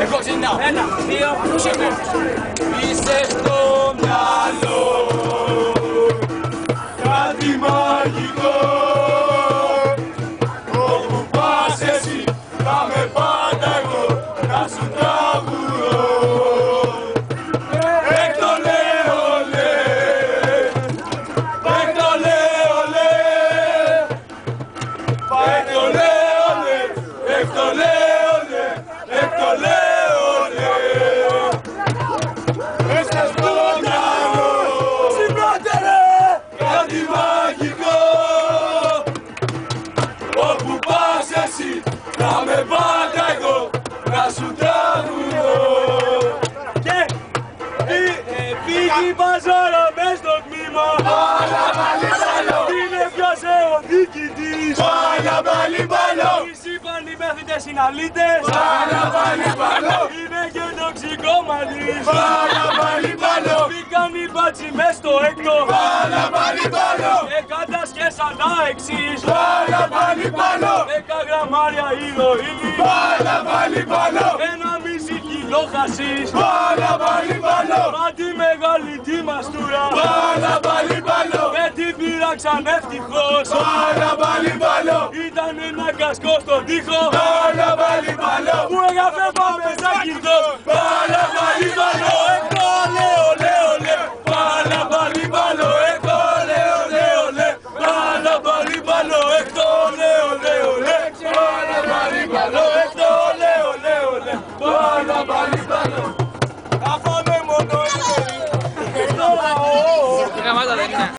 Εγώ ξεκινάω. 1, 2, είσαι στο μυαλό κάτι μαγικό. Όπου πας εσύ θα με πάντα εγώ να σου τραγουδώ. Έκτολε ολέ, έκτολε ολέ, έκτολε ολέ, έκτολε ολέ, έκτολε ολέ. Μέσα στο μυαλό συμπράτερε κάτι μαγικό. Όπου πας εσύ θα με πάντα εγώ να σου τραγουδώ. Και πήγη παζάρα μες στο τμήμα. Πάλα πάλι μπάλο. Είναι πιάσε ο διοικητής. Πάλα πάλι μπάλο. Τις είπαν οι μαθητές συναλήτες. Πάλα πάλι μπάλο. Είναι και τοξικόμανης. Πάλα πάλι μπάλο. Μπήκαν οι μπάτσι μες στο έκτο. Πάλα πάλι μπάλο. Και κατασκέσαν τα εξής. Πάλα πάλι μπάλο. 10 γραμμάρια ηρωίνη. Πάλα πάλι μπάλο. 1,5 κιλό χασίς. Πάλα πάλι μπάλο. Μα τη μεγάλη τη μαστούρα. Πάλα πάλι μπάλο. Με την πήραξαν ευτυχώς. Πάλα πάλι μπάλο. Ήταν ένα κασκό στον τοίχο. Πάλα πάλι μπάλο. Που έγραφε πάμε σαν κυρδός.